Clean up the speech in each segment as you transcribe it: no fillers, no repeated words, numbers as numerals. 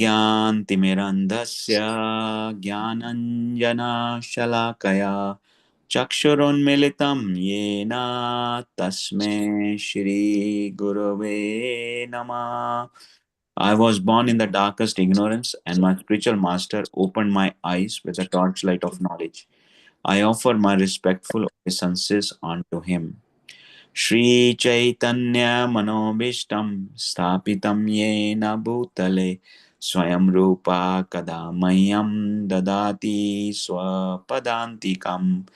ज्ञानतिमिरन्धस्य ज्ञानञ्जनशलाकया चक्षुरुन्मिलितं येन तस्मै श्रीगुरवे नमः. I was born in the darkest ignorance, and my spiritual master opened my eyes with a torchlight of knowledge. I offer my respectful obeisances unto him. Shri Chaitanya Manobishtam Sthapitam Yena Bhutale Swayam Rupa Kadamayam Dadati Swapadantikam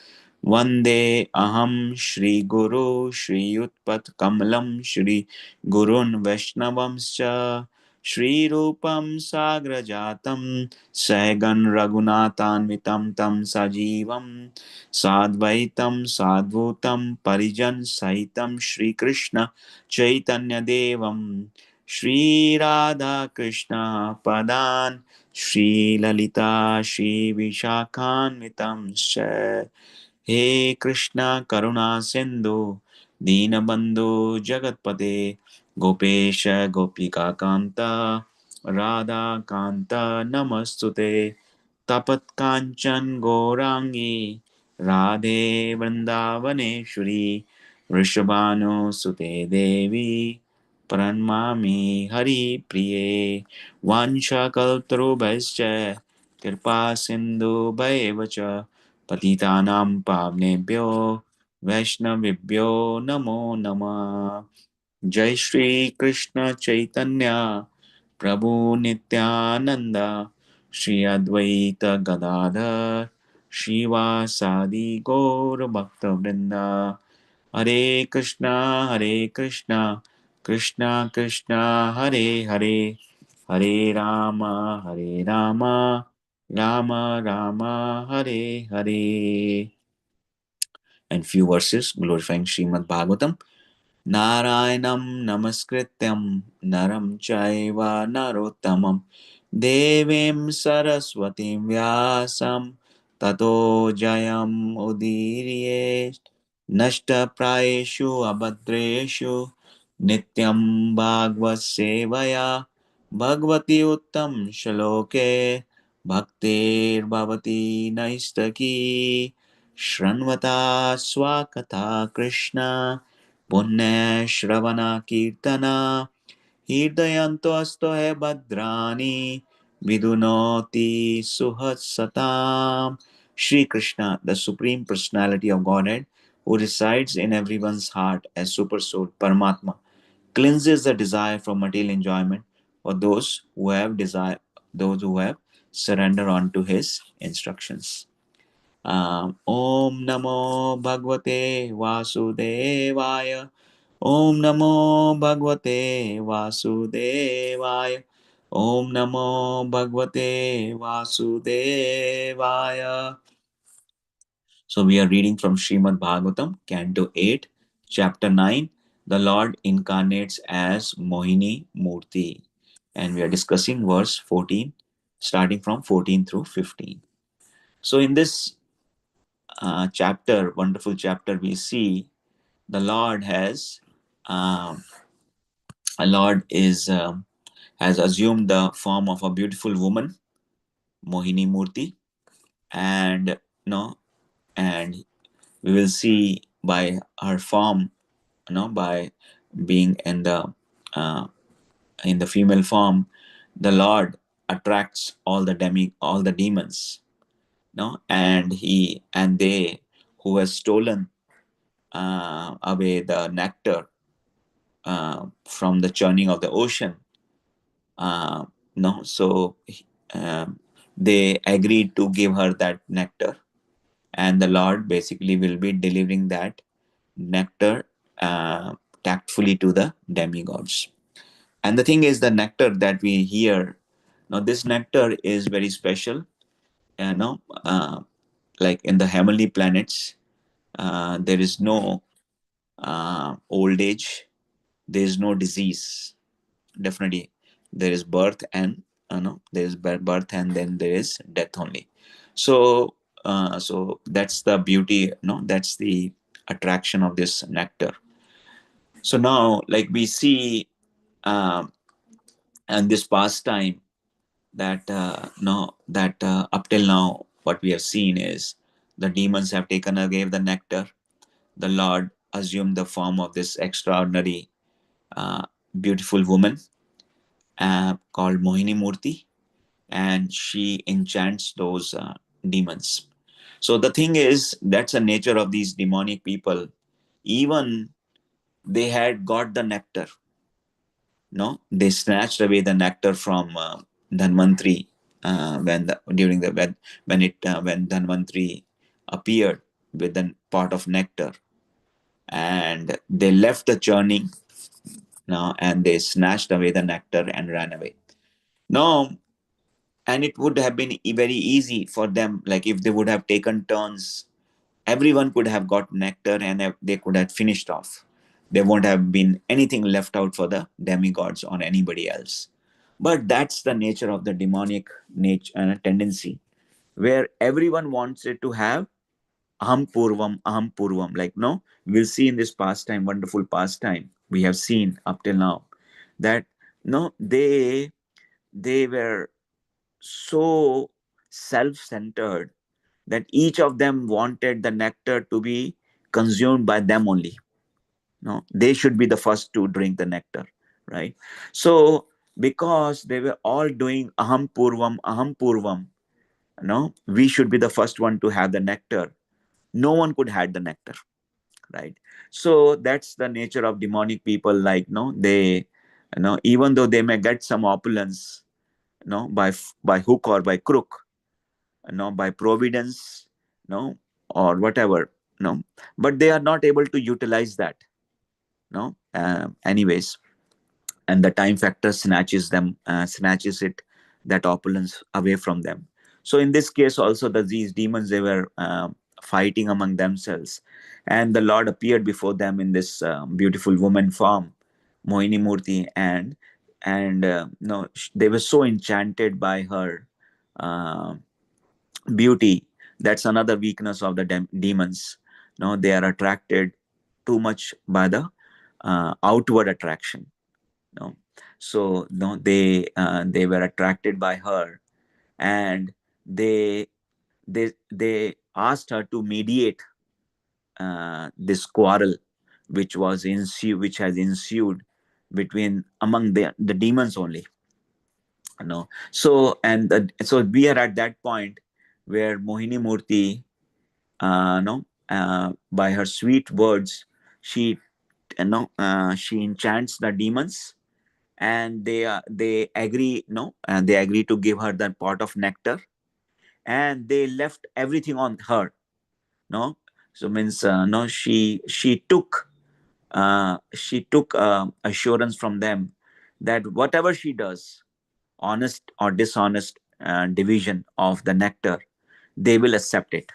Vande Aham Shri Guru Shri Utpat Kamalam Shri Gurun Vaishnavamscha Shri Rupam Sagrajatam Sagan Raghunathanvitam Tam Sajivam Sadvaitam Sadvutam Parijan Sahitam Shri Krishna Chaitanya Devam Shri Radha Krishna Padan Shri Lalita Shri Vishakhanvitam He Krishna Karuna Sindhu Dinabandhu Jagatpate Gopesha Gopika Kanta Radha Kanta Namastute Tapat Kanchan Gorangi Radhe Vrindavaneshwari Vrishabhanu Sute Devi Pranmami Hari Priye Vansha Kaltarubhaischa Kripa Sindhu Bhayevacha Patitanam Pavnebhyo Vaishnavibhyo Namo Namah. Jai Shri Krishna Chaitanya Prabhu Nityananda Shri Advaita Gadadhar Shivasadi Gaur Bhakta Vrinda Hare Krishna Krishna Krishna Hare Hare Hare Rama Rama Rama Hare Hare. And few verses glorifying Srimad Bhagavatam. Narayanam Namaskrityam Naram Chaiva Narottamam Devim Saraswatim Vyasam Tato Jayam Udirye Nashta Praeshu Abhadreshu Nityam Bhagavad Sevaya Bhagavati Uttam Shaloke Bhaktir Bhavati Naistaki Shranvata Swakatha Krishna Punne Shravana Kirtana Hirdayanto Asto He Bhadrani Vidunoti Suhat Shri Krishna, the Supreme Personality of Godhead, who resides in everyone's heart as Super Soul Paramatma, cleanses the desire from material enjoyment for those who have surrendered unto his instructions. Om Namo Bhagavate Vasudevaya. Om Namo Bhagavate Vasudevaya. Om Namo Bhagavate Vasudevaya. So we are reading from Srimad Bhagavatam, Canto 8, Chapter 9. The Lord incarnates as Mohini Murti. And we are discussing verse 14, starting from 14 through 15. So in this chapter, wonderful chapter, we see the Lord um, has assumed the form of a beautiful woman, Mohini Murti, and and we will see by her form, by being uh, in the female form, the Lord attracts all the demons, and they who has stolen away the nectar from the churning of the ocean. No, so um, they agreed to give her that nectar, and the Lord basically will be delivering that nectar uh, tactfully to the demigods. And the thing is, the nectar that we hear now, this nectar is very special. You know, like in the heavenly planets, there is no old age, there is no disease. Definitely there is birth, and there is birth, and then there is death only. So that's the beauty, that's the attraction of this nectar. So now, like we see, um and this pastime, that no that up till now what we have seen is the demons have taken away the nectar. The Lord assumed the form of this extraordinary uh, beautiful woman called Mohini Murti, and she enchants those demons. So the thing is, that's the nature of these demonic people. Even they had got the nectar. No, they snatched away the nectar from Dhanvantri during the when Dhanvantri appeared with a pot of nectar, and they left the churning now, and they snatched away the nectar and ran away. No, and it would have been very easy for them, like if they would have taken turns, everyone could have got nectar and they could have finished off. There won't have been anything left out for the demigods or anybody else. But that's the nature of the demonic nature tendency, where everyone wants it to have aham purvam. Like, no, we'll see in this pastime, wonderful pastime we have seen up till now, that no, they were so self-centered that each of them wanted the nectar to be consumed by them only. No, they should be the first to drink the nectar, right? So because they were all doing aham purvam, no, we should be the first one to have the nectar. No one could have the nectar, right? So that's the nature of demonic people. Like, no, they, even though they may get some opulence, by hook or by crook, by providence, no, or whatever, no, but they are not able to utilize that, no. Anyways, and the time factor snatches it, that opulence away from them. So in this case also, these demons, they were fighting among themselves, and the Lord appeared before them in this beautiful woman form, Mohini Murti, and no, they were so enchanted by her uh, beauty. That's another weakness of the demons. No, they are attracted too much by the outward attraction. No, so no, they were attracted by her, and they they asked her to mediate this quarrel which has ensued between among the demons only. No, so so we are at that point where Mohini Murti, no, by her sweet words, she she enchants the demons, and they agree, no, and they agree to give her the pot of nectar, and they left everything on her. No, so means, no, she took assurance from them that whatever she does, honest or dishonest division of the nectar, they will accept it.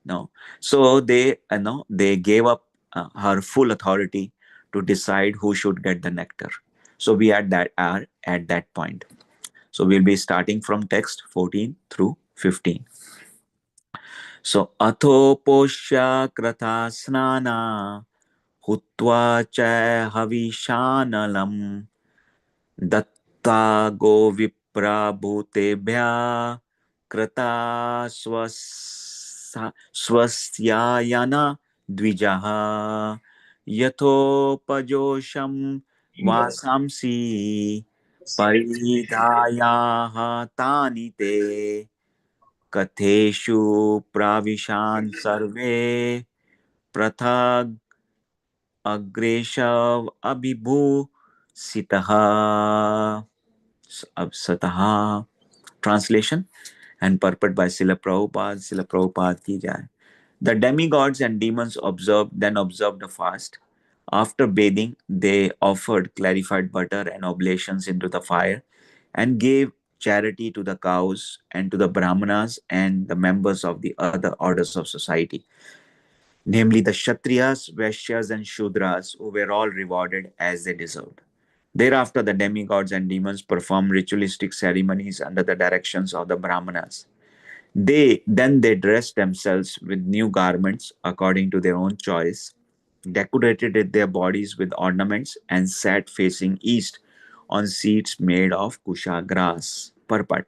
No, so they gave up her full authority to decide who should get the nectar. So we are at that point. So we'll be starting from text 14 through 15. So athoposya krata snana hutva cha havishanalam Dutta गो विप्रा भूतेभ्यः कृता स्वस्यायन द्विजः यथोपजोषं वासांसि परिधायाः तानि ते कथेषु प्राविशान् सर्वे पृथग् अग्रेशव अभिभूषितः Satah. Translation and purport by Srila Prabhupada. Srila Prabhupada ki jai. The demigods and demons observed a fast. After bathing, they offered clarified butter and oblations into the fire and gave charity to the cows and to the brahmanas and the members of the other orders of society, namely the Kshatriyas, Vaishyas, and Shudras, who were all rewarded as they deserved. Thereafter, the demigods and demons performed ritualistic ceremonies under the directions of the Brahmanas. They dressed themselves with new garments according to their own choice, decorated their bodies with ornaments, and sat facing east on seeds made of kusha grass. Purport.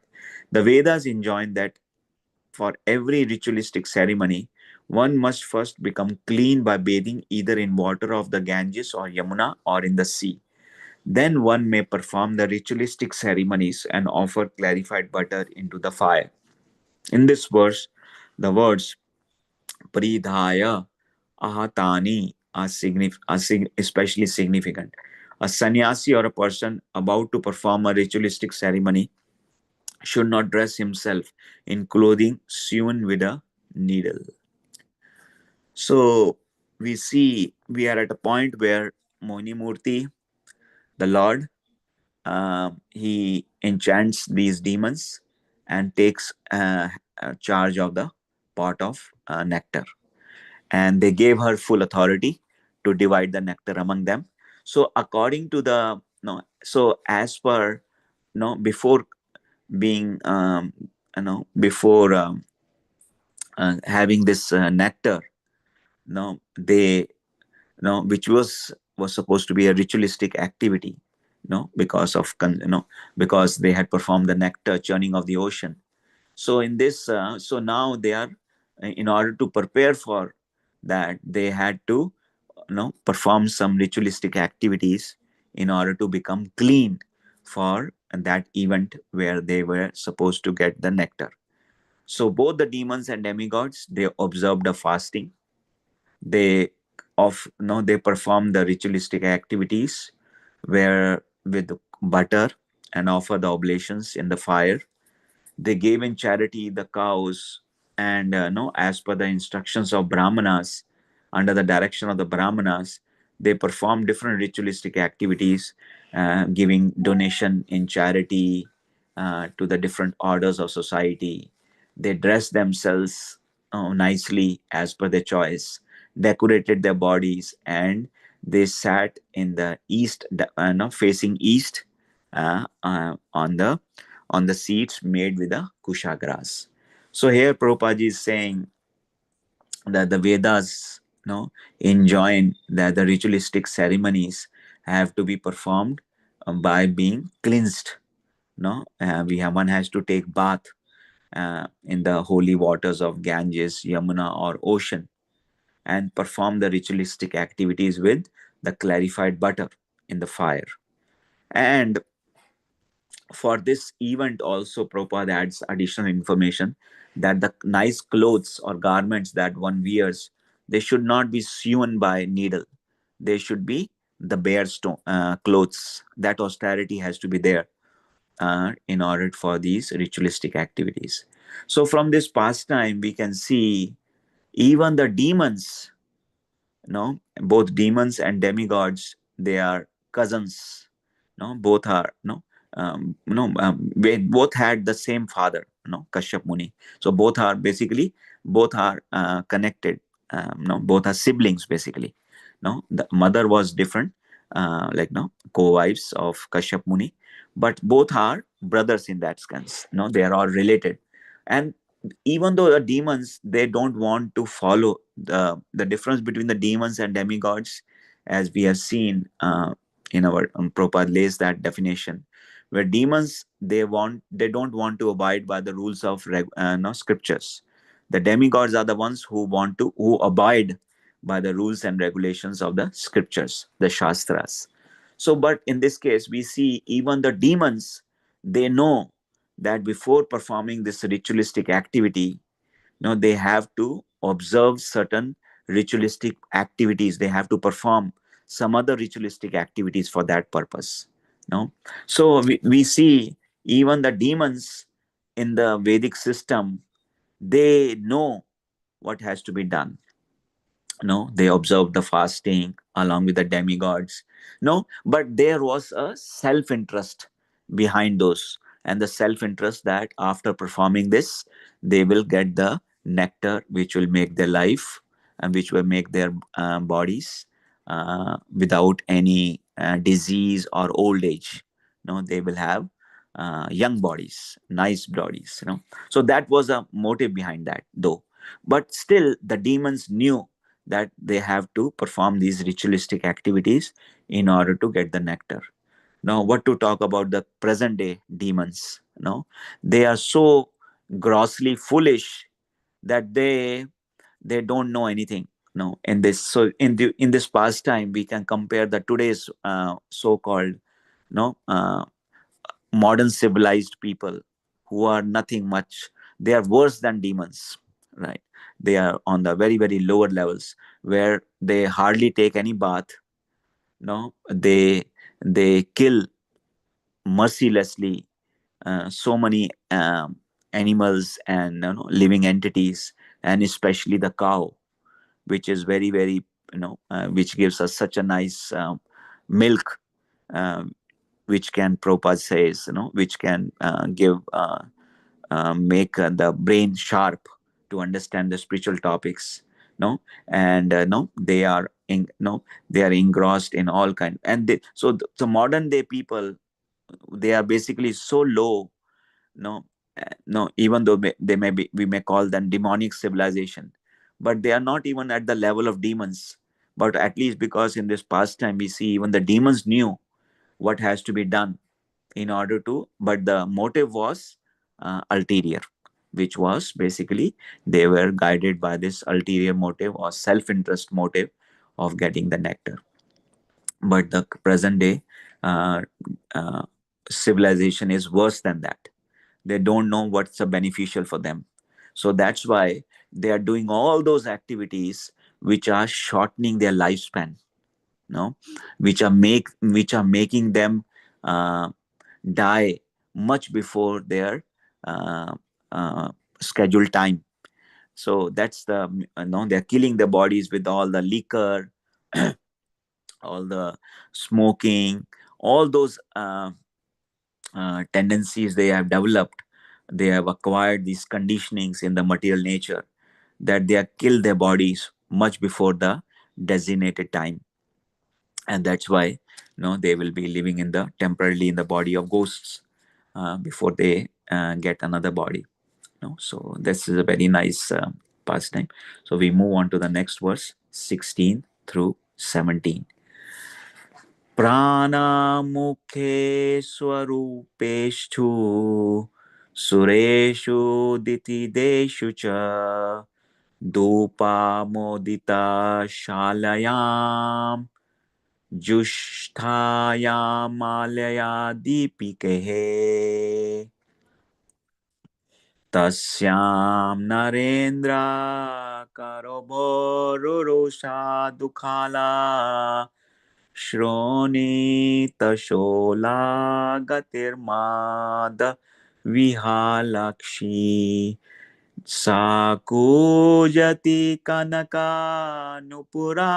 The Vedas enjoin that for every ritualistic ceremony, one must first become clean by bathing either in water of the Ganges or Yamuna or in the sea. Then one may perform the ritualistic ceremonies and offer clarified butter into the fire. In this verse, the words Pridhaya Ahatani are, especially significant. A sannyasi or a person about to perform a ritualistic ceremony should not dress himself in clothing sewn with a needle. So we see we are at a point where Moni Murti, the Lord, he enchants these demons and takes charge of the pot of nectar. And they gave her full authority to divide the nectar among them. So according to the no, so as per no before being before having this nectar, no they no which was supposed to be a ritualistic activity, no because of because they had performed the nectar churning of the ocean. So in this so now they are in order to prepare for that, they had to perform some ritualistic activities in order to become clean for that event where they were supposed to get the nectar. So both the demons and demigods, they observed a fasting. They they perform the ritualistic activities where with butter and offer the oblations in the fire. They gave in charity the cows, and no, as per the instructions of Brahmanas, under the direction of the Brahmanas, they perform different ritualistic activities, giving donation in charity to the different orders of society. They dress themselves nicely as per their choice, decorated their bodies, and they sat in the east, no, facing east, on the seats made with the kusha grass. So here Prabhupada is saying that the Vedas, enjoin that the ritualistic ceremonies have to be performed by being cleansed. One has to take bath in the holy waters of Ganges, Yamuna, or ocean, and perform the ritualistic activities with the clarified butter in the fire. And for this event also, Prabhupada adds additional information that the nice clothes or garments that one wears, they should not be sewn by needle. They should be the bare stone clothes. That austerity has to be there in order for these ritualistic activities. So from this pastime, we can see even the demons, both demons and demigods, they are cousins. Both are they both had the same father, Kashyap Muni. So both are basically, both are connected. Both are siblings basically. The mother was different, like co-wives of Kashyap Muni, but both are brothers in that sense. They are all related. And even though the demons, they don't want to follow the difference between the demons and demigods, as we have seen in our Prabhupada lays that definition, where demons, they don't want to abide by the rules of scriptures. The demigods are the ones who abide by the rules and regulations of the scriptures, the shastras. So but in this case we see even the demons, they know that before performing this ritualistic activity, they have to observe certain ritualistic activities. They have to perform some other ritualistic activities for that purpose. So we see even the demons in the Vedic system, they know what has to be done. They observed the fasting along with the demigods. But there was a self-interest behind those, and the self-interest that after performing this, they will get the nectar which will make their life and which will make their bodies without any disease or old age. They will have young bodies, nice bodies. So that was a motive behind that, though. But still the demons knew that they have to perform these ritualistic activities in order to get the nectar. Now, what to talk about the present day demons? No, they are so grossly foolish that they don't know anything. No, in this, so in this pastime, we can compare the today's so-called no modern civilized people who are nothing much. They are worse than demons, right? They are on the very very lower levels where they hardly take any bath. No, they kill mercilessly so many animals and living entities, and especially the cow, which is very very which gives us such a nice milk, which can Prabhupada says, which can give make the brain sharp to understand the spiritual topics. No, and no, they are in, no, they are engrossed in all kind, and so modern day people, they are basically so low. No, no, even though they may be, we may call them demonic civilization, but they are not even at the level of demons. But at least because in this past time we see even the demons knew what has to be done in order to, but the motive was ulterior, which was basically they were guided by this ulterior motive or self-interest motive of getting the nectar. But the present day uh, uh, civilization is worse than that. They don't know what's beneficial for them, so that's why they are doing all those activities which are shortening their lifespan. No, which are making them uh, die much before their uh, uh, scheduled time. So that's the no, they're killing their bodies with all the liquor, all the smoking, all those tendencies they have developed. They have acquired these conditionings in the material nature that they have killed their bodies much before the designated time, and that's why they will be living in the temporarily in the body of ghosts before they get another body. So this is a very nice pastime. So we move on to the next verse, 16 through 17. प्राणामुखे स्वरूपेषु सुरेषु दितिदेषु च धूपामोदिता शालयाम् जुष्टायां मालया दीपिके तस्यां नरेन्द्र करोभोरुषा दुखाला श्रोणीतशोला गतिर्माद विहालक्षी सा कूजति कनकानुपुरा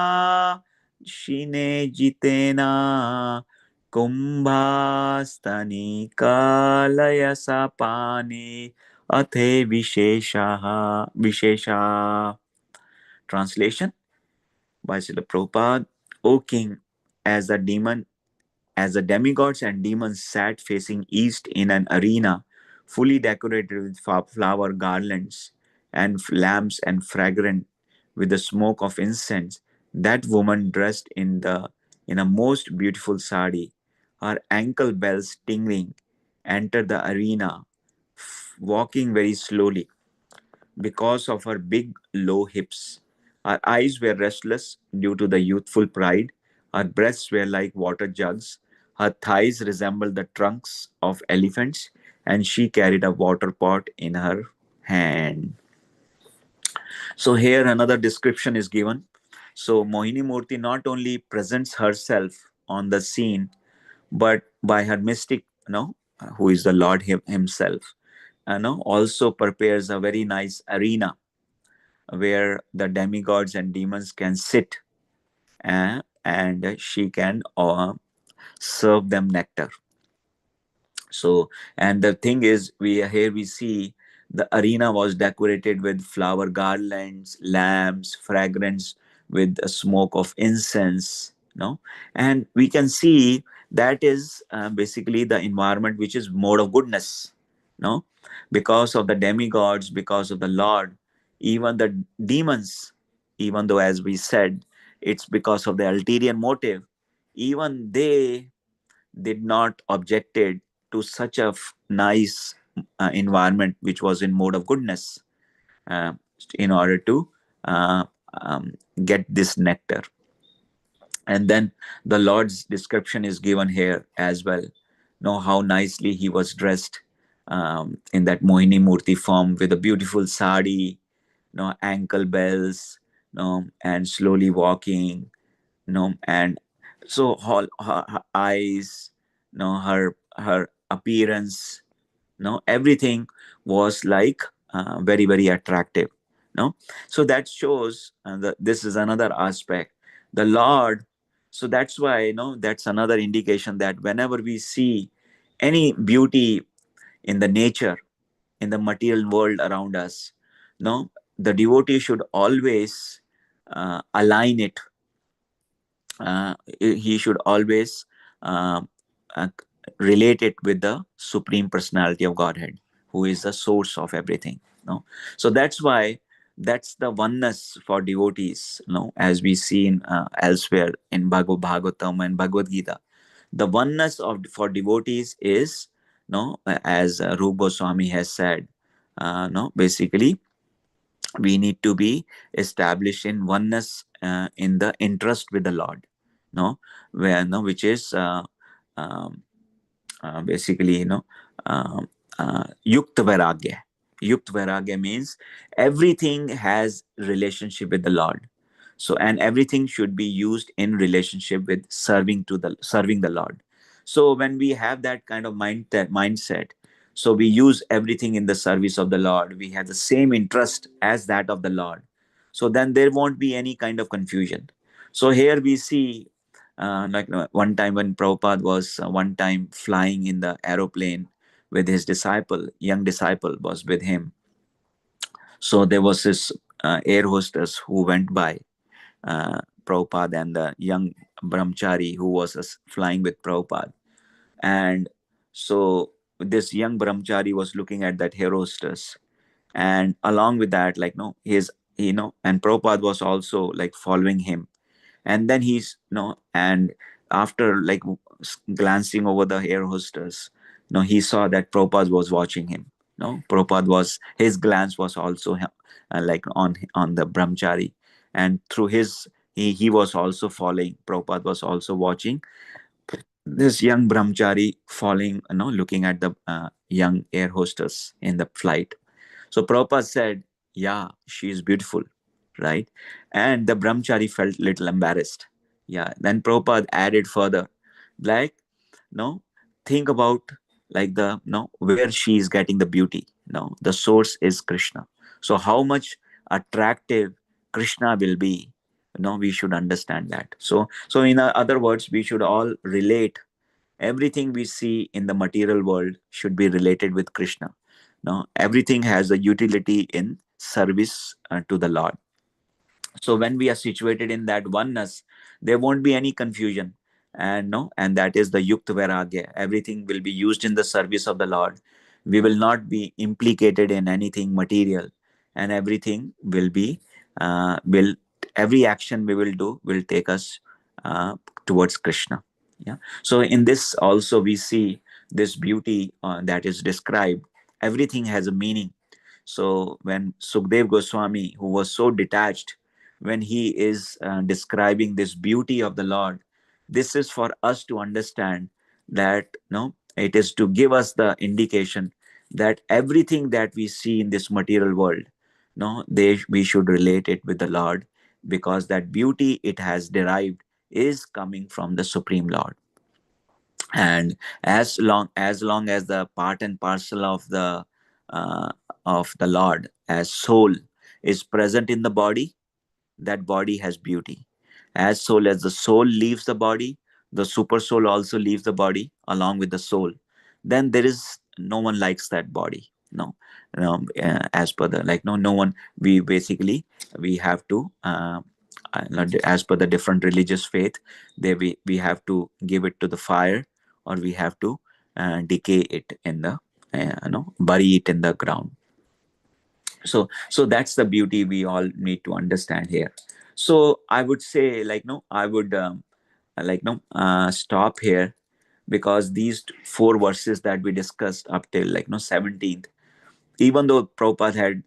शिने जितेना कुम्भास्तनिकालयसपाने अथे विशेषा. Translation by Srila Prabhupada. O king, as the demon as the demigods and demons sat facing east in an arena fully decorated with flower garlands and lamps and fragrant with the smoke of incense, that woman dressed in a most beautiful sari, her ankle bells tingling, entered the arena, walking very slowly because of her big, low hips. Her eyes were restless due to the youthful pride. Her breasts were like water jugs. Her thighs resembled the trunks of elephants, and she carried a water pot in her hand. So, here another description is given. So, Mohini Murti not only presents herself on the scene, but by her mystic, who is the Lord himself, also prepares a very nice arena where the demigods and demons can sit, and she can serve them nectar. So, and the thing is, we see the arena was decorated with flower garlands, lamps, fragrance with the smoke of incense. And we can see that is basically the environment which is mode of goodness. No, because of the demigods, because of the Lord, even the demons, even though as we said, it's because of the ulterior motive, even did not objected to such a nice environment which was in mode of goodness, uh, in order to uh, um, get this nectar. And then the Lord's description is given here as well. Know how nicely he was dressed, in that Mohini Murti form, with a beautiful sari, ankle bells, and slowly walking, and so her eyes, her appearance, everything was like very very attractive. no so that shows that this is another aspect, the Lord. So that's why, that's another indication that whenever we see any beauty in the nature, in the material world around us, the devotee should always align it. He should always uh, uh, relate it with the supreme personality of Godhead, who is the source of everything. So that's why, that's the oneness for devotees, as we see in elsewhere in Bhagavatam and Bhagavad Gita. The oneness of for devotees is, as Rupa Goswami has said, no basically, we need to be established in oneness, in the interest with the Lord, no where no which is um, basically, um, yukta vairagya. Yukta vairagya means everything has relationship with the Lord. So, and everything should be used in relationship with serving the Lord. So when we have that kind of mindset, so we use everything in the service of the Lord, we have the same interest as that of the Lord, so then there won't be any kind of confusion. So here we see, like, one time when Prabhupada was one time flying in the aeroplane with his disciple, young disciple was with him. So there was this air hostess who went by Prabhupada and the young brahmachari who was flying with Prabhupada. And so this young brahmachari was looking at that air hostess, and along with that, like, no, his, and Prabhupada was also like following him. And then he's, and after like glancing over the air hostess, he saw that Prabhupada was watching him. Prabhupada was, his glance was also like on the brahmachari, and through his, he was also following. Prabhupada was also watching this young brahmachari, falling, looking at the young air hostess in the flight. So Prabhupada said, yeah, she is beautiful, right? And the brahmachari felt little embarrassed. Yeah. Then Prabhupada added further, like, no, think about, like, the, no, where she is getting the beauty. No, the source is Krishna. So how much attractive Krishna will be, we should understand that. So in other words, we should all relate, everything we see in the material world should be related with Krishna. Everything has a utility in service to the Lord. So when we are situated in that oneness, there won't be any confusion. And no and that is the yukta vairagya. Everything will be used in the service of the Lord. We will not be implicated in anything material, and everything will be will every action we will do will take us uh, towards Krishna. Yeah. So in this also we see this beauty that is described. Everything has a meaning. So when Sukdev Goswami, who was so detached, when he is describing this beauty of the Lord, this is for us to understand that, it is to give us the indication that everything that we see in this material world, we should relate it with the Lord, because that beauty it has derived is coming from the Supreme Lord. And as long as the part and parcel uh, of the Lord as soul is present in the body, that body has beauty. As soul as the soul leaves the body, the super soul also leaves the body along with the soul. Then there is no one likes that body. As per the, like, no one, we basically, we have to as per the different religious faith, we have to give it to the fire, or we have to decay it in the bury it in the ground. So that's the beauty we all need to understand here. So I would say, like, no I would like, no stop here. because these four verses that we discussed up till 17th, even though Prabhupada had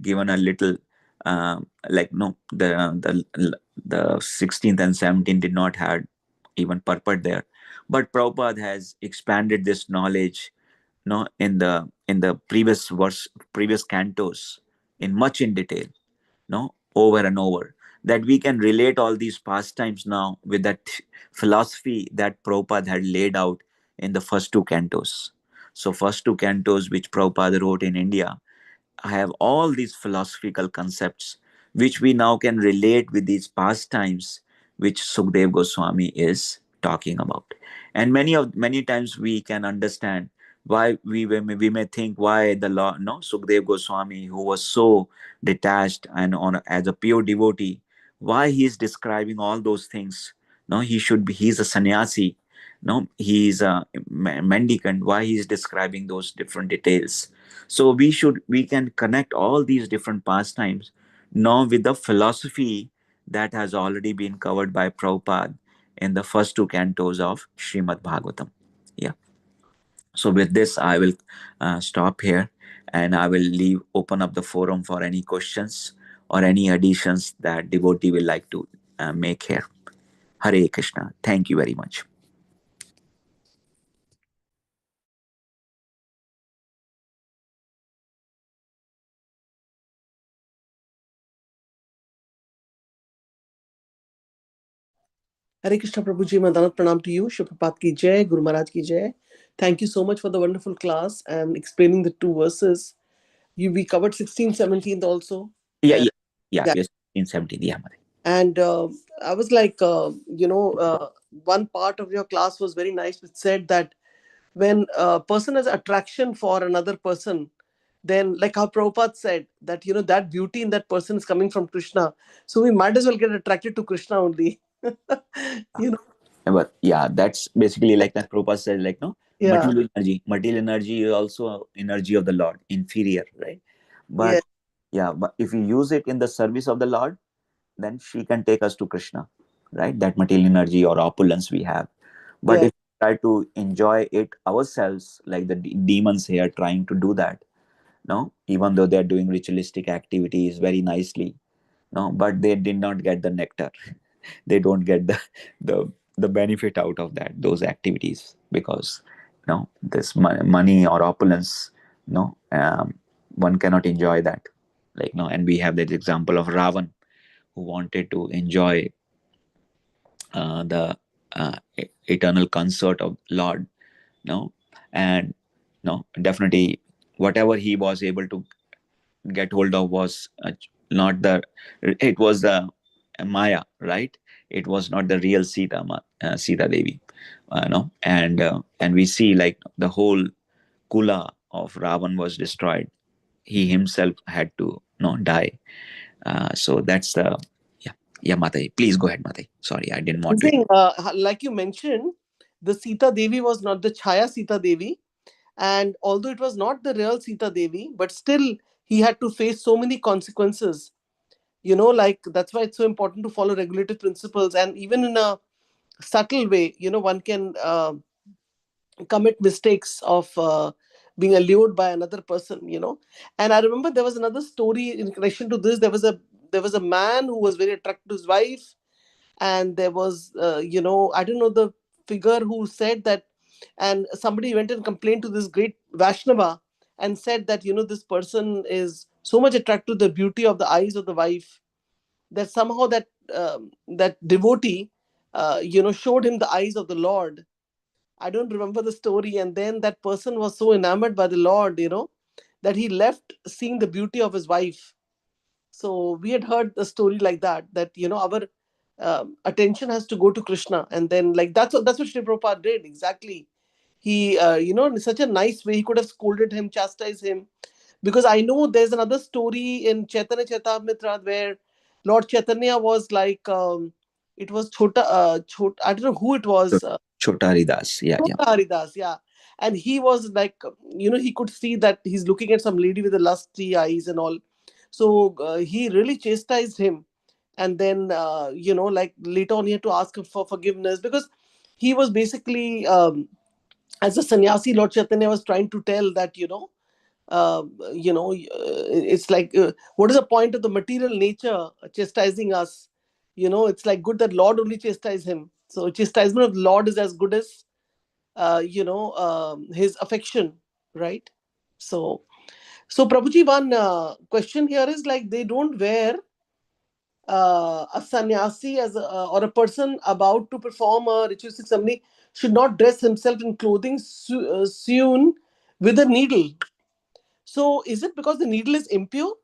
given a little, no, the 16th and 17th did not have even purport there, but Prabhupada has expanded this knowledge, in the previous cantos in much in detail, over and over, that we can relate all these pastimes now with that philosophy that Prabhupada had laid out in the first two cantos. So first two cantos which Prabhupada wrote in India have all these philosophical concepts which we now can relate with these pastimes which Sukdev Goswami is talking about. And many times we can understand why we may think why the law, no, Sukdev Goswami, who was so detached and on as a pure devotee, why he is describing all those things. No, he's a sannyasi. No, he's a mendicant. Why he is describing those different details? So we can connect all these different pastimes now with the philosophy that has already been covered by Prabhupada in the first two cantos of Srimad Bhagavatam. Yeah. So with this, I will stop here, and I will open up the forum for any questions or any additions that devotee will like to make here. Hare Krishna. Thank you very much. Hare Krishna Prabhuji, Mandanat Pranam to you. Shubhapat ki jai, Guru Maharaj ki jai. Thank you so much for the wonderful class and explaining the two verses. We covered 16th, 17th also. Yeah, And, yeah, yeah. yeah. Yes, in 17. Yeah, Mother. And I was like, one part of your class was very nice, which said that when a person has attraction for another person, then like how Prabhupada said that, that beauty in that person is coming from Krishna. So we might as well get attracted to Krishna only. you know, But yeah, that's basically like that Prabhupada said, no, yeah, material energy. Material energy is also energy of the Lord, inferior, right? yeah, But yeah, but if we use it in the service of the Lord, then she can take us to Krishna, right? That material energy or opulence we have. But yeah. if we try to enjoy it ourselves, like the demons here trying to do that, no, even though they're doing ritualistic activities very nicely, no, but they did not get the nectar. They don't get the benefit out of those activities, because this money or opulence, one cannot enjoy that, and we have that example of Ravan, who wanted to enjoy the eternal consort of Lord, no, and no, definitely whatever he was able to get hold of was not the it was the Maya, right? It was not the real Sita Devi, no. And we see like the whole kula of Ravan was destroyed. He himself had to die. So that's the yeah, Matai. Please go ahead, Matai. Sorry, I didn't moderate. Thing, like you mentioned, the Sita Devi was not the Chaya Sita Devi. And although it was not the real Sita Devi, but still he had to face so many consequences. Like that's why it's so important to follow regulative principles. And even in a subtle way, one can commit mistakes of being allured by another person. And I remember there was another story in connection to this. There was a man who was very attracted to his wife, and there was I don't know the figure who said that, and somebody went and complained to this great Vaishnava and said that this person is so much attracted to the beauty of the eyes of the wife, that somehow that devotee showed him the eyes of the Lord. I don't remember the story. And then that person was so enamored by the Lord, that he left seeing the beauty of his wife. So we had heard the story like that our attention has to go to Krishna. And then like that's what Sri Prabhupada did exactly. He in such a nice way, he could have scolded him, chastised him. Because I know there's another story in Chaitanya Charitamrita where Lord Chaitanya was like, it was I don't know who it was. Chota Haridas. Yeah, yeah. Chota Haridas, yeah. And he was like, he could see that he's looking at some lady with the lusty eyes and all. So he really chastised him. And then, like later on, he had to ask him for forgiveness, because he was basically as a sannyasi, Lord Chaitanya was trying to tell that, it's like, what is the point of the material nature chastising us? It's like good that Lord only chastise him. So chastisement of the Lord is as good as his affection, right? So so Prabhuji, one question here is like, they don't wear a sannyasi as or a person about to perform a ritualistic ceremony should not dress himself in clothing sewn with a needle. So is it because the needle is impure?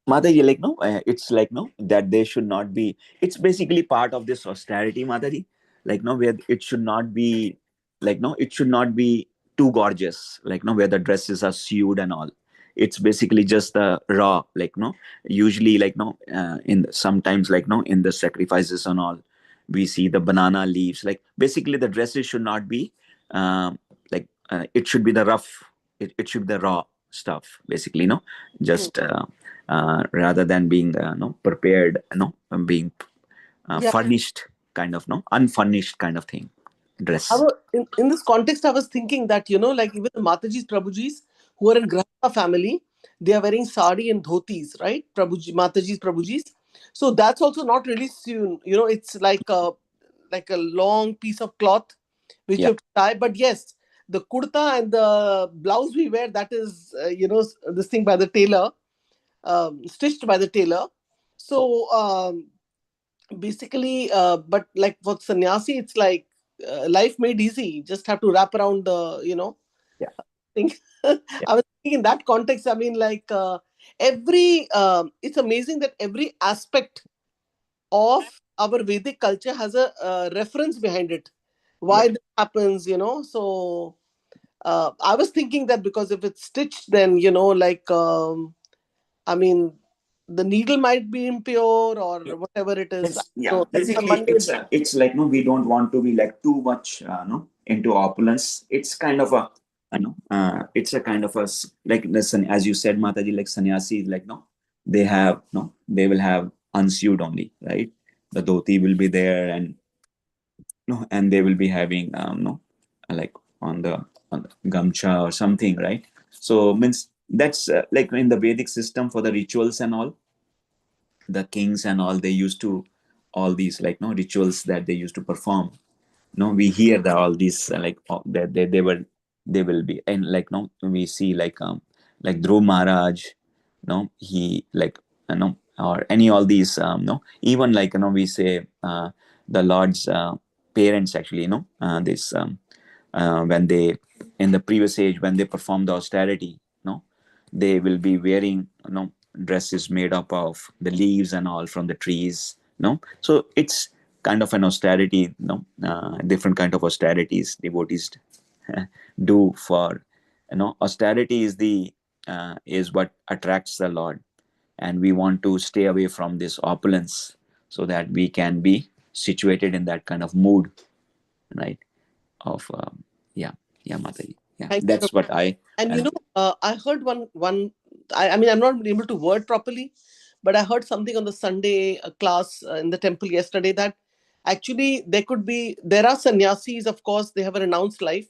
Mataji, like no, it's like no that they should not be. It's basically part of this austerity, Mataji. Like no, where it should not be, like no, it should not be too gorgeous. Like no, where the dresses are sewed and all. It's basically just the raw. Like no, usually like no, sometimes like no, in the sacrifices and all, we see the banana leaves. Like basically, the dresses should not be, it should be the rough. It should be the raw stuff. Basically, no, Hmm. just. Rather than being prepared, being Yeah. furnished kind of, no, unfurnished kind of thing, dress. In this context, I was thinking that, like even the Matajis, Prabhujis who are in Grahastha family, they are wearing sari and dhotis, right? Matajis, Prabhujis. So that's also not really sewn. It's like a long piece of cloth which Yeah, you have to tie. But yes, the kurta and the blouse we wear, that is, this thing by the tailor, stitched by the tailor. So basically, but like for sannyasi, it's like life made easy. Just have to wrap around the, yeah, thing. yeah, I was thinking in that context, I mean, like it's amazing that every aspect of our Vedic culture has a reference behind it. yeah. Why this happens, So I was thinking that because if it's stitched, then, like, I mean, the needle might be impure or whatever it is. Yes, yeah. So that's a Basically, mundane. it's like no, we don't want to be like too much, no, into opulence. It's kind of a, it's a kind of like listen, as you said, Mataji, like sannyasi, like no, they have no, they will have unsewed only, right? The dhoti will be there, and no, and they will be having no, like on the gamcha or something, right? So means that's like in the Vedic system for the rituals and all, the kings and all, they used to, all these like no rituals that they used to perform, no, we hear that all these that they were, they will be, and like no, we see like Dhruv Maharaj, no, he like, or any all these no, even like we say the Lord's parents actually, this when they, in the previous age when they perform the austerity, no, they will be wearing, dresses made up of the leaves and all from the trees, no. So it's kind of an austerity, different kind of austerities devotees do for, austerity is the is what attracts the Lord, and we want to stay away from this opulence so that we can be situated in that kind of mood, right? Of yeah, yeah, Mataji, yeah, Thank you. that's what I And uh, I heard one. I mean, I'm not able to word properly, but I heard something on the Sunday class in the temple yesterday that actually there are sannyasis. Of course, they have a renounced life,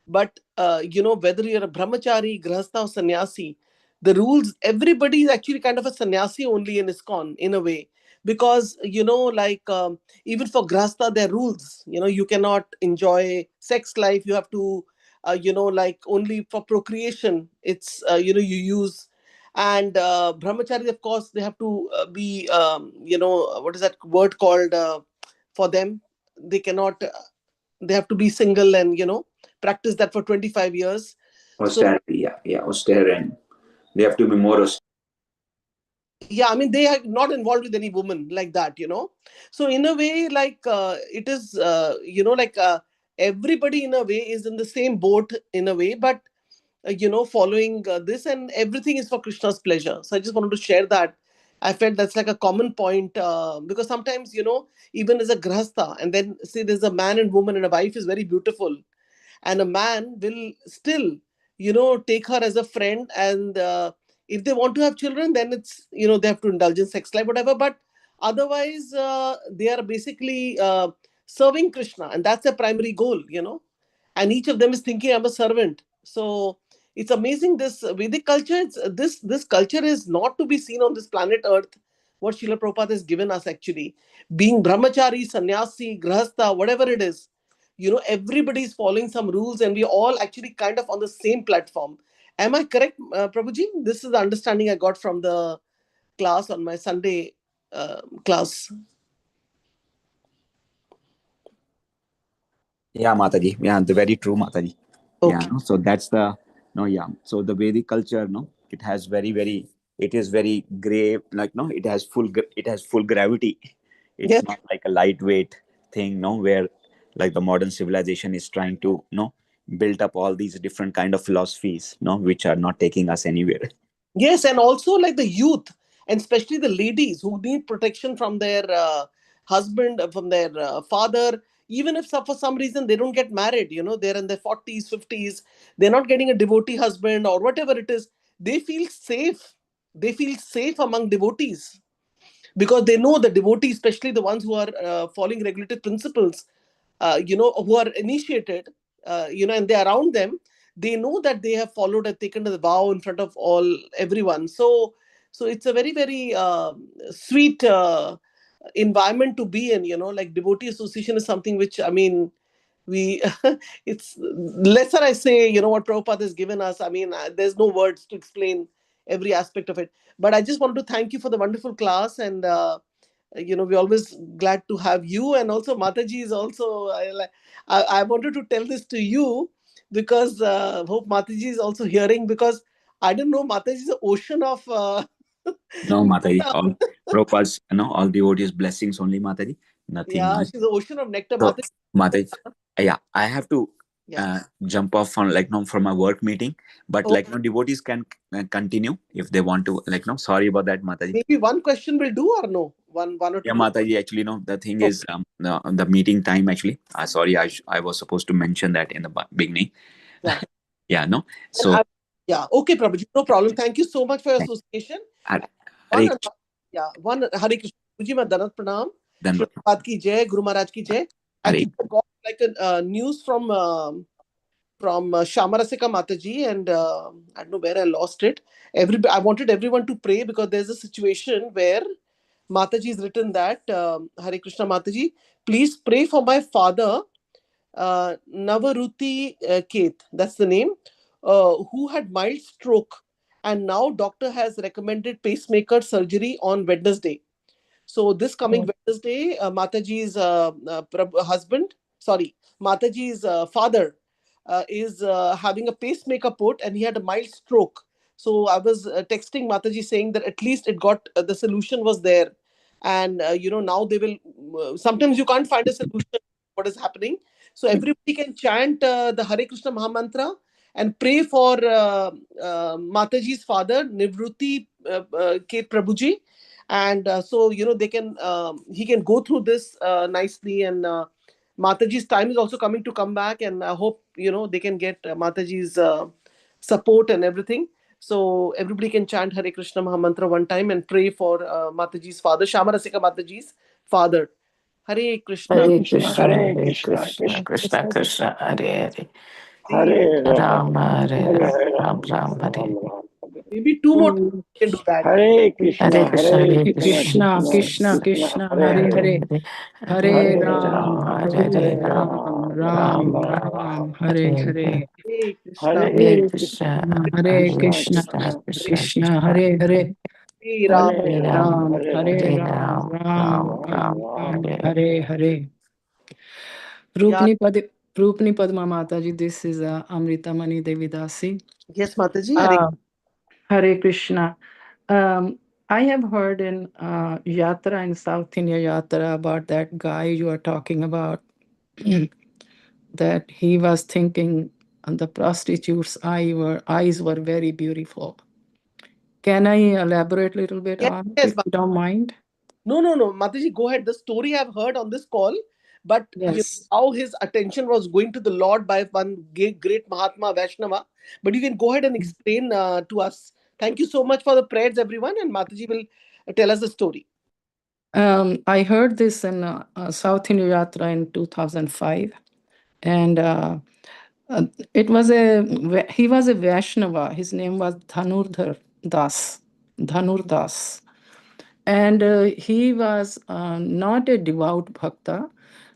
but whether you're a brahmachari, grahastha, or sannyasi, the rules, everybody is actually kind of a sannyasi only in ISKCON in a way, because like even for grahastha there are rules. You cannot enjoy sex life. You have to like only for procreation. It's you use. And brahmachari, of course, they have to be what is that word called for them? They cannot they have to be single and practice that for 25 years. So austerity, yeah, yeah, austere, and they have to be more austere. yeah, I mean, they are not involved with any woman like that. So in a way, like it is like everybody in a way is in the same boat in a way, but following this, and everything is for Krishna's pleasure. So I just wanted to share that. I felt that's like a common point, because sometimes, even as a grahastha, and then see, there's a man and woman, and a wife is very beautiful, and a man will still take her as a friend, and if they want to have children, then it's they have to indulge in sex life, whatever. But otherwise, they are basically serving Krishna, and that's their primary goal. and each of them is thinking I'm a servant. So it's amazing, this Vedic culture. This culture is not to be seen on this planet Earth. What Srila Prabhupada has given us, actually, being brahmachari, sannyasi, grahastha, whatever it is, everybody is following some rules, and we all actually kind of on the same platform. Am I correct, Prabhuji? This is the understanding I got from the class on my Sunday class. Yeah, Mataji. Yeah, the very true, Mataji. Yeah, Okay. no, so that's the no, yeah. So the Vedic culture, no, it has it is very grave, like no, it has full gravity. Yes. It's not like a lightweight thing, no, where like the modern civilization is trying to, build up all these different kind of philosophies, no, which are not taking us anywhere. Yes, and also like the youth, and especially the ladies who need protection from their husband, from their father. Even if for some reason they don't get married, they're in their 40s, 50s, they're not getting a devotee husband or whatever it is, they feel safe. They feel safe among devotees because they know the devotees, especially the ones who are following regulated principles, who are initiated, and they're around them. They know that they have followed and taken the vow in front of everyone. So it's a very, very sweet environment to be in. Like devotee association is something which, I mean, we it's lesser I say, what Prabhupada has given us. I mean, there's no words to explain every aspect of it. But I just wanted to thank you for the wonderful class, and we're always glad to have you. And also Mataji is also, I wanted to tell this to you because hope Mataji is also hearing, because I didn't know Mataji is an ocean of No, Mataji, nectar. all Prabhupada's, all devotees blessings only, Mataji, nothing, Yeah, she's an ocean of nectar, So, Mataji. Mataji, yeah, I have to Yeah. jump off on like no from a work meeting, but Oh, like no devotees can continue if they want to. Like no, sorry about that, Mataji. maybe one question will do, or no? One or Yeah, two questions. Mataji. Actually, no, the thing Okay. is, the meeting time. Actually, sorry, I was supposed to mention that in the beginning. Yeah. Yeah, no. And So, yeah, okay, Prabhuji, no problem. Thank you so much for your thank- association. Hare One, Hare Krishna, yeah, one, Hare Krishna. Prabhuji, मैं दनत प्रणाम. Shri Dandavat. Prabhupada की जय, Guru Maharaj की जय. Hare. Actually, I got like a news from Shamarasika Mataji, and I don't know where I lost it. I wanted everyone to pray because there's a situation where Mataji has written that, Hare Krishna Mataji, please pray for my father, Navaruti Keth, that's the name, who had mild stroke, and now doctor has recommended pacemaker surgery on Wednesday. So this coming Wednesday, Mataji's husband, sorry, Mataji's father is having a pacemaker put, and he had a mild stroke. So I was texting Mataji saying that at least it got the solution was there, and now they will. Sometimes you can't find a solution. What is happening? So everybody can chant the Hare Krishna Mahamantra and pray for Mataji's father, Nivruti K. Prabhuji, and so they can he can go through this nicely, and Mataji's time is also coming to come back, and I hope they can get Mataji's support and everything. So everybody can chant Hare Krishna Mahamantra one time and pray for Mataji's father, Shamarasika Mataji's father. Hare Krishna. Hare Krishna, Hare Hare Krishna, Krishna, Krishna Krishna Krishna, Krishna, Hare Hare, Hare. Hare Rama, Rama Hare Hare Rama, Ram Ram, Ram Hare. Ram Ram, Hare. Maybe two more times we can do that. Hare Hare Krishna, Krishna, Hare Hare Krishna, Krishna, Krishna, Krishna Krishna, Krishna, Krishna, Hare Hare Hare Hare. Hare, Hare, Hare Hare Hare Ram, Rama, Rama, Hare Hare Hare Rama, Ram, Ram, Ram Ram, Ram Ram, Ram, Ram. Hare Hare Hare, Hare, Hare Krishna. Hare Hare Krishna, Krishna, Hare Hare Krishna Krishna, Krishna, Krishna, Krishna Krishna, Krishna, Hare Hare, Hare Ram. Hare Hare Ram, Ram, Ram, Hare Hare Ram, Hare Ram, Ram, Ram, Ram Ram Ram, Ram, Ram. Ram, Hare. Hare Hare. Yeah. Rupni Padma Mataji, this is Amrita Mani Devidasi. Yes, Mataji. Hare. Uh, Hare Krishna. Um, I have heard in Yatra in South India Yatra about that guy you are talking about, that he was thinking the prostitute's eyes were very beautiful. Can I elaborate a little bit Yes, on it, yes. if you don't mind? No. Mataji, go ahead. The story I've heard on this call, but Yes. how his attention was going to the Lord by one great Mahatma Vaishnava. But you can go ahead and explain to us. Thank you so much for the prayers, everyone, and Mataji will tell us the story. I heard this in South India Yatra in 2005. And Uh, it was he was a Vaishnava. His name was Dhanurdhar Das. Dhanur Das. And he was not a devout bhakta,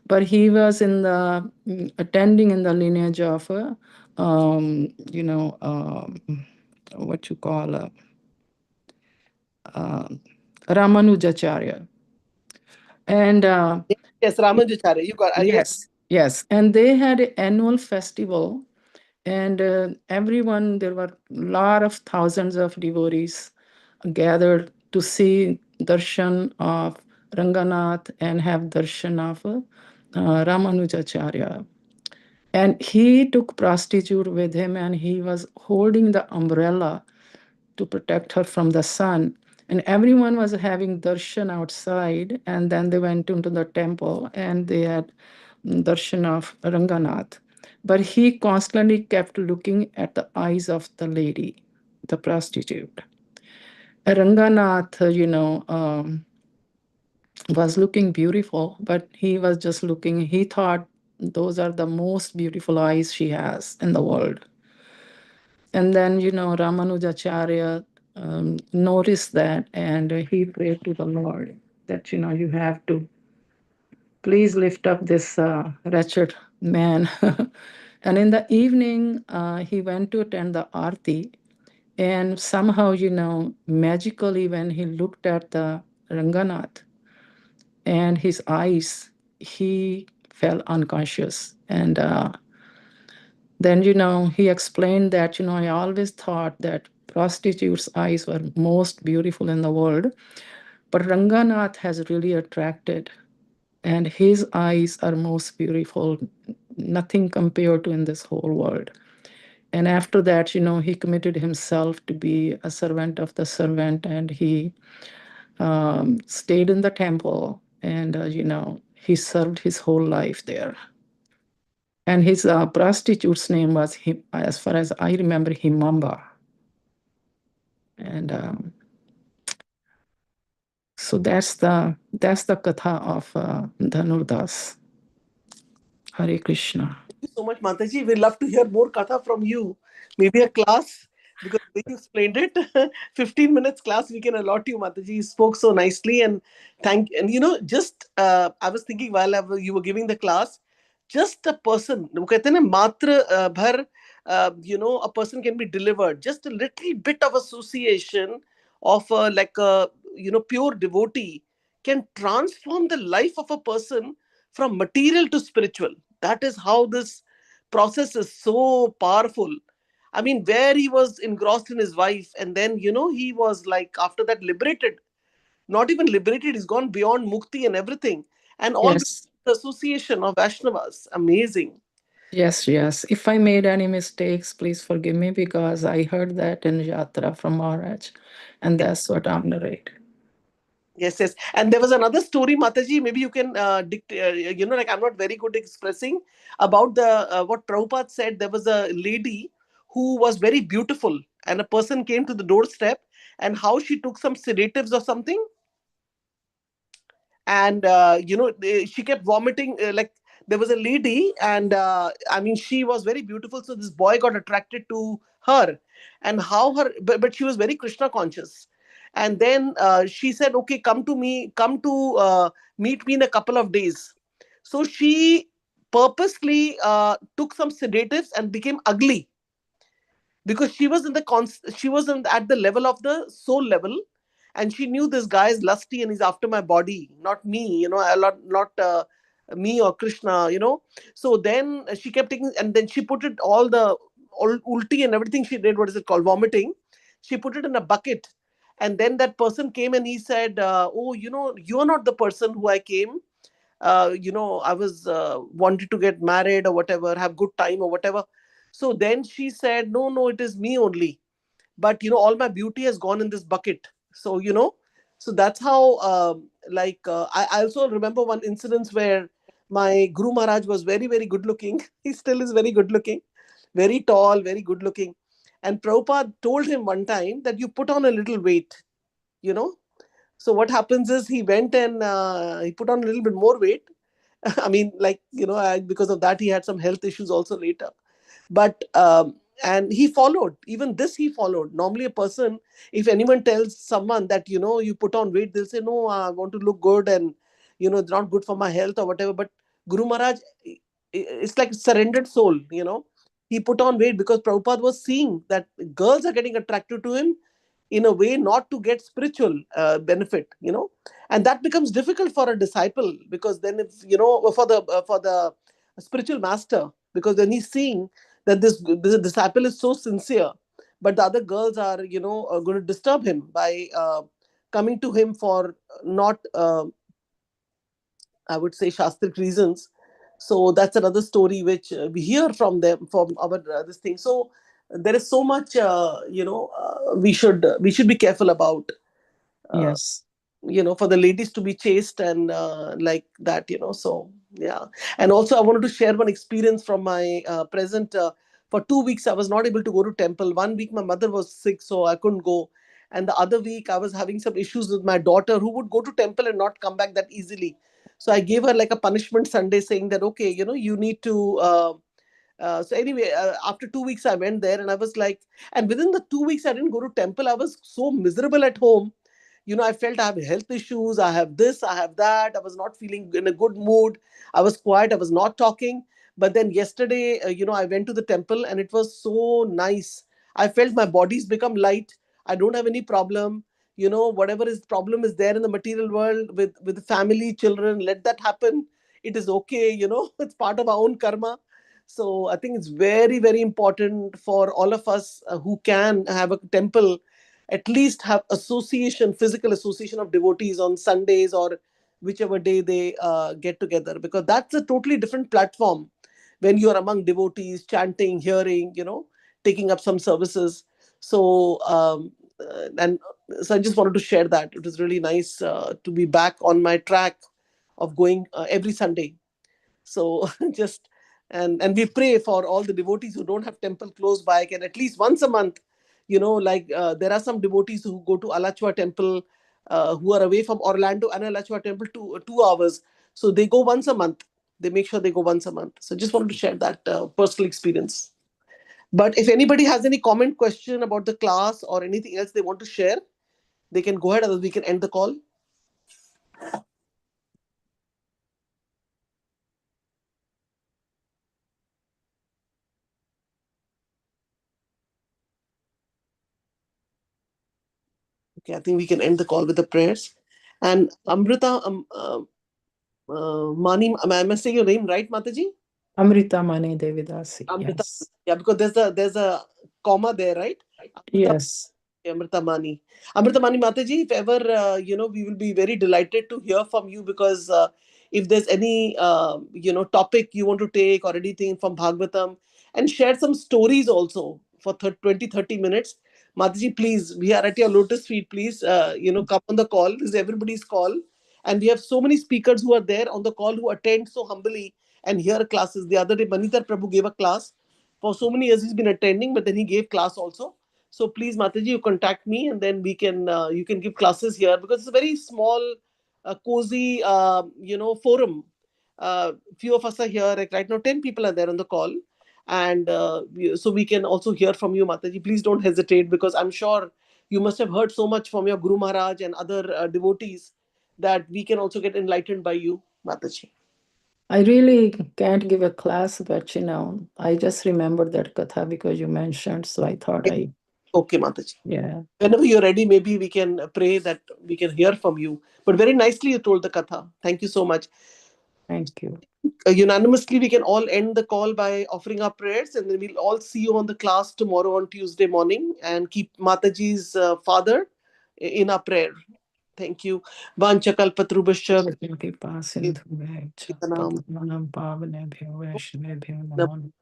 but he was in the attending in the lineage of, you know, what you call uh, Ramanujacharya. And Yes, Ramanujacharya. You got yes. yes, yes. And they had an annual festival, and everyone, there were a lot of thousands of devotees gathered to see darshan of Ranganath and have darshan of Ramanujacharya. And he took prostitute with him, and he was holding the umbrella to protect her from the sun. And everyone was having darshan outside, and then they went into the temple and they had darshan of Ranganath. But he constantly kept looking at the eyes of the lady, the prostitute. Ranganath, was looking beautiful, but he was just looking, he thought those are the most beautiful eyes she has in the world. And then, Ramanujacharya noticed that, and he prayed to the Lord that, you have to please lift up this wretched man. And in the evening, he went to attend the Aarti. And somehow, magically, when he looked at the Ranganath and his eyes, he fell unconscious. And then, he explained that, I always thought that prostitutes' eyes were most beautiful in the world, but Ranganath has really attracted, and his eyes are most beautiful, nothing compared to in this whole world. And after that, he committed himself to be a servant of the servant, and he stayed in the temple, and, he served his whole life there. And his prostitute's name was, as far as I remember, Himamba. And so that's the katha of Dhanurdas. Hare Krishna. You so much, Mataji. We'd love to hear more katha from you. Maybe a class, because the way you explained it, 15 minutes class we can allot you, Mataji. You spoke so nicely, and just I was thinking while you were giving the class, just a person, वो कहते हैं ना, मात्र भर, a person can be delivered. Just a little bit of association of like a pure devotee can transform the life of a person from material to spiritual. That is how this process is so powerful. I mean, where he was engrossed in his wife, and then he was like after that liberated, not even liberated, he's gone beyond mukti and everything, and all because Yes, of the association of Vaishnavas. Amazing. yes, yes. If I made any mistakes, please forgive me because I heard that in Yatra from Maharaj, and that's what I'm narrating. Yes, yes. And there was another story, Mataji. Maybe you can like I'm not very good at expressing about the what Prabhupada said. There was a lady who was very beautiful, and a person came to the doorstep, and how she took some sedatives or something, and she kept vomiting. Like there was a lady, and I mean she was very beautiful, so this boy got attracted to her, and how her, but she was very Krishna conscious. And then she said, okay, come to meet me in a couple of days. So she purposely took some sedatives and became ugly, because she was in she was at the level of the soul level, and she knew this guy is lusty and he's after my body, not me, not me or Krishna. So then she kept taking, and then she put it all ulti and everything she did, what is it called, vomiting, she put it in a bucket. And then that person came and he said, oh, you're not the person who I came, I was wanted to get married or whatever, have good time or whatever. So then she said, no, no, it is me only. But all my beauty has gone in this bucket. So so that's how I also remember one incident where my Guru Maharaj was very, very good looking. He still is very good looking, very tall, very good looking. And Prabhupada told him one time that you put on a little weight, you know. So what happens is he went and he put on a little bit more weight. I mean, like, because of that, he had some health issues also later. But and he followed, even this he followed. Normally a person, if anyone tells someone that, you put on weight, they'll say, no, I want to look good, and it's not good for my health or whatever. But Guru Maharaj, it's like surrendered soul. He put on weight because Prabhupada was seeing that girls are getting attracted to him in a way not to get spiritual benefit. And that becomes difficult for a disciple, because then, if for the spiritual master, because then he's seeing that this disciple is so sincere, but the other girls are, going to disturb him by coming to him for not, I would say, shastric reasons. So that's another story which we hear from them, from our this thing. So there is so much, we should be careful about, uh, Yes. for the ladies to be chaste and like that. So yeah. And also I wanted to share one experience from my present. For 2 weeks I was not able to go to temple. One week my mother was sick, so I couldn't go. And the other week I was having some issues with my daughter, who would go to temple and not come back that easily. So I gave her like a punishment Sunday, saying that, okay, you need to so anyway, after 2 weeks I went there, and I was like, and within the 2 weeks I didn't go to temple. I was so miserable at home. I felt I have health issues, I have this, I have that. I was not feeling in a good mood. I was quiet, I was not talking. But then yesterday, I went to the temple, and it was so nice. I felt my body's become light. I don't have any problem. Whatever is problem is there in the material world, with family, children, let that happen. It is okay. It's part of our own karma. So I think it's very, very important for all of us who can have a temple, at least have association, physical association of devotees on Sundays, or whichever day they get together, because that's a totally different platform when you are among devotees, chanting, hearing, taking up some services. So and so I just wanted to share that. It was really nice to be back on my track of going every Sunday. So just, and we pray for all the devotees who don't have temple close by, can at least once a month, like there are some devotees who go to Alachua temple, who are away from Orlando and Alachua temple 2 hours. So they go once a month. They make sure they go once a month. So just wanted to share that personal experience. But if anybody has any comment, question about the class, or anything else they want to share, they can go ahead, otherwise we can end the call. Okay, I think we can end the call with the prayers. And Amrita, Mani, am I saying your name right, Mataji? Amrita Mani Devidasi. Amrita. Yes. Yeah, because there's a comma there, right? Amrita, Yes. Amritamani. Amritamani Mataji, if ever, we will be very delighted to hear from you, because if there's any, topic you want to take, or anything from Bhagavatam, and share some stories also for 20, 30 minutes. Mataji, please, we are at your lotus feet. Please, come on the call. This is everybody's call. And we have so many speakers who are there on the call, who attend so humbly and hear classes. The other day, Manitar Prabhu gave a class. For so many years, he's been attending, but then he gave class also. So please, Mataji, you contact me, and then we can you can give classes here, because it's a very small, cozy, forum. Few of us are here. Like right now, 10 people are there on the call, and so we can also hear from you, Mataji. Please don't hesitate, because I'm sure you must have heard so much from your Guru Maharaj and other devotees, that we can also get enlightened by you, Mataji. I really can't give a class, but I just remembered that katha because you mentioned, so I thought Okay, Mataji. yeah. Whenever you're ready, maybe we can pray that we can hear from you. But very nicely you told the katha. Thank you so much. Thank you. Unanimously, we can all end the call by offering our prayers, and then we'll all see you on the class tomorrow on Tuesday morning, and keep Mataji's father in our prayer. Thank you. Vanchakal Patrubhascha Kripa sindhubhyo patmanam pavanebhyo vaishnavebhyo namo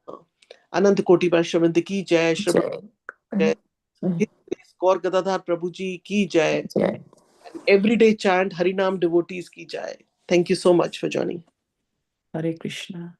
Anant Koti Vaishnavanti ki jai. Shri jai. Jai. His Grace Gaur Gadadhar Prabhuji ki jai. Jai. And everyday chant Harinam devotees ki jai. Thank you so much for joining. Hare Krishna.